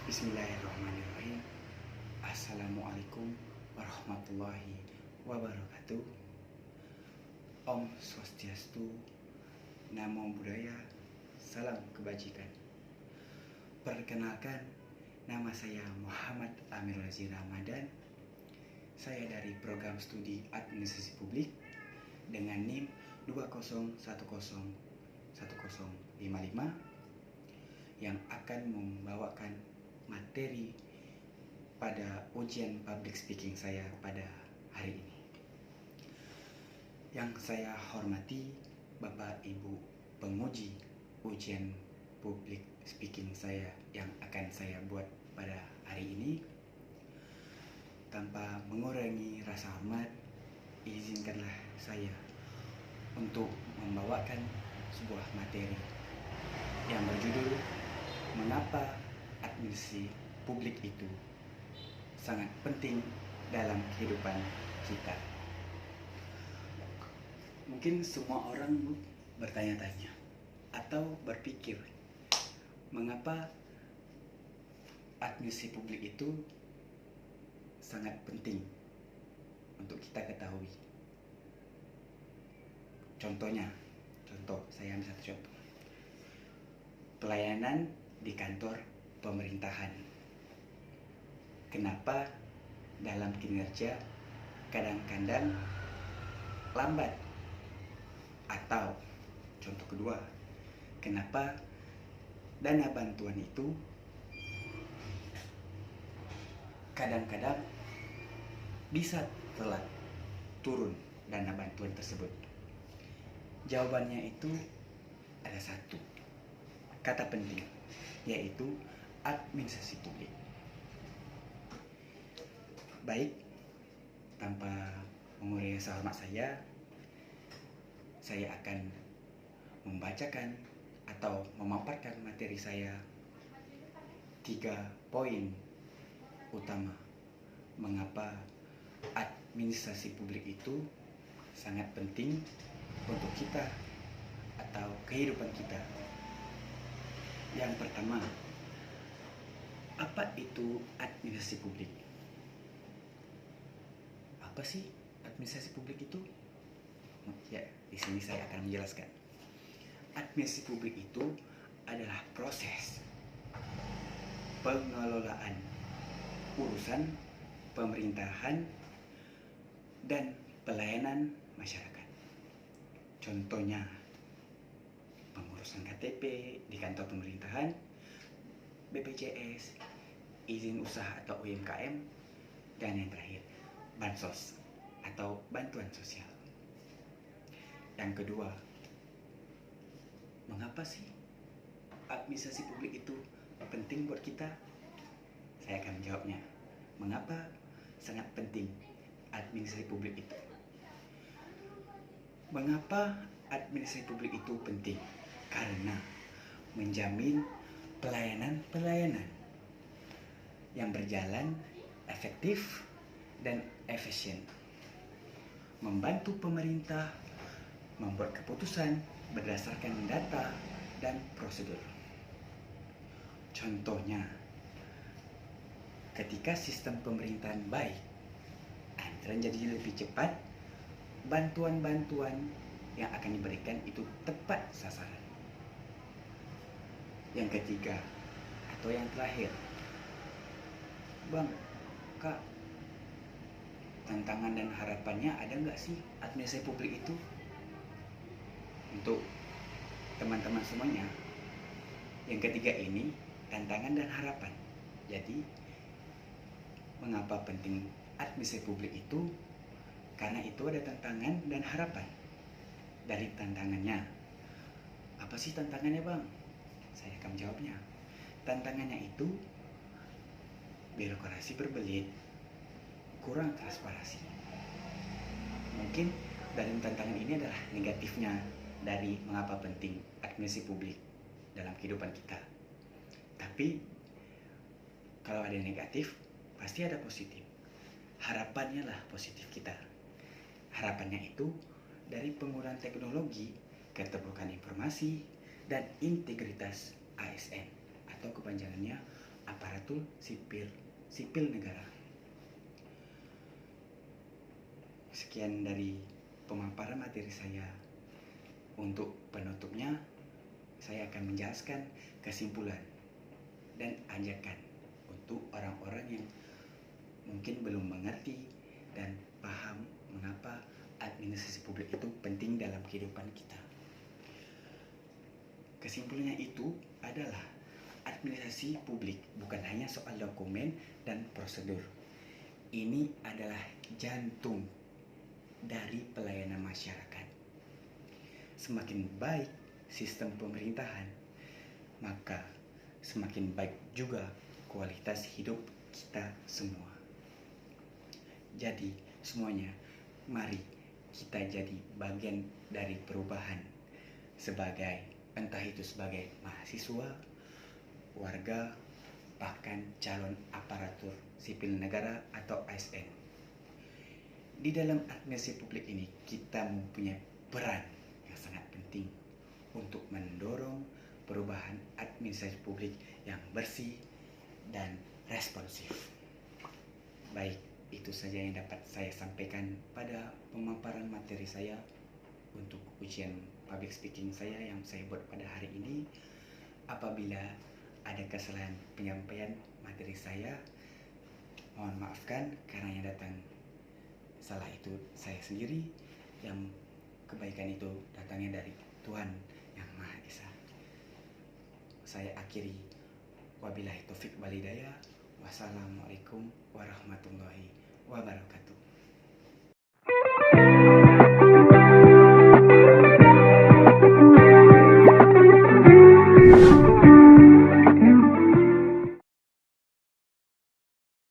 Bismillahirrahmanirrahim. Assalamualaikum warahmatullahi wabarakatuh. Om Swastiastu, Namo Buddhaya, salam kebajikan. Perkenalkan, nama saya Muhammad Amirul Aziz Ramadan. Saya dari program studi Administrasi Publik dengan NIM 20101055 yang akan membawakan materi pada ujian public speaking saya pada hari ini. Yang saya hormati Bapak Ibu penguji ujian public speaking saya yang akan saya buat pada hari ini. Tanpa mengurangi rasa hormat, izinkanlah saya untuk membawakan sebuah materi yang berjudul Mengapa Administrasi Publik itu sangat penting dalam kehidupan kita. Mungkin semua orang bertanya-tanya atau berpikir, mengapa administrasi publik itu sangat penting untuk kita ketahui. Saya ambil satu contoh. Pelayanan di kantor pemerintahan. Kenapa dalam kinerja kadang-kadang lambat? Atau contoh kedua, kenapa dana bantuan itu kadang-kadang bisa telat turun dana bantuan tersebut? Jawabannya itu ada satu kata penting, yaitu administrasi publik. Baik, tanpa mengurangi rasa hormat saya akan membacakan atau memaparkan materi saya 3 poin utama mengapa administrasi publik itu sangat penting untuk kita atau kehidupan kita. Yang pertama, apa itu administrasi publik? Apa sih administrasi publik itu? Ya, di sini saya akan menjelaskan. Administrasi publik itu adalah proses pengelolaan urusan pemerintahan dan pelayanan masyarakat. Contohnya, pengurusan KTP di kantor pemerintahan, BPJS, izin usaha atau UMKM, dan yang terakhir, bansos atau bantuan sosial. Yang kedua, mengapa sih administrasi publik itu penting buat kita? Saya akan menjawabnya. Mengapa sangat penting administrasi publik itu? Mengapa administrasi publik itu penting? Karena menjamin pelayanan yang berjalan efektif dan efisien, membantu pemerintah membuat keputusan berdasarkan data dan prosedur. Contohnya, ketika sistem pemerintahan baik, antrean jadi lebih cepat, bantuan-bantuan yang akan diberikan itu tepat sasaran. Yang ketiga atau yang terakhir, Bang, Kak, tantangan dan harapannya ada nggak sih administrasi publik itu? Untuk teman-teman semuanya, yang ketiga ini tantangan dan harapan. Jadi, mengapa penting administrasi publik itu? Karena itu ada tantangan dan harapan. Dari tantangannya, apa sih tantangannya, Bang? Saya akan menjawabnya. Tantangannya itu birokrasi berbelit, kurang transparansi. Mungkin dari tantangan ini adalah negatifnya dari mengapa penting administrasi publik dalam kehidupan kita. Tapi kalau ada negatif, pasti ada positif. Harapannya lah positif kita. Harapannya itu dari penggunaan teknologi, keterbukaan informasi, dan integritas ASN atau kepanjangannya aparatur sipil negara. Sekian dari pemaparan materi saya. Untuk penutupnya, saya akan menjelaskan kesimpulan dan ajakan untuk orang-orang yang mungkin belum mengerti dan paham mengapa administrasi publik itu penting dalam kehidupan kita. Kesimpulannya itu adalah administrasi publik bukan hanya soal dokumen dan prosedur. Ini adalah jantung dari pelayanan masyarakat. Semakin baik sistem pemerintahan, maka semakin baik juga kualitas hidup kita semua. Jadi semuanya, mari kita jadi bagian dari perubahan entah itu sebagai mahasiswa, warga, bahkan calon aparatur sipil negara atau ASN. Di dalam administrasi publik ini kita mempunyai peran yang sangat penting untuk mendorong perubahan administrasi publik yang bersih dan responsif. Baik, itu saja yang dapat saya sampaikan pada pemaparan materi saya untuk ujian public speaking saya yang saya buat pada hari ini. Apabila ada kesalahan penyampaian materi saya, mohon maafkan karena yang datang salah itu saya sendiri, yang kebaikan itu datangnya dari Tuhan yang Maha Esa. Saya akhiri, wabillahi taufik wal hidayah. Wassalamualaikum warahmatullahi wabarakatuh.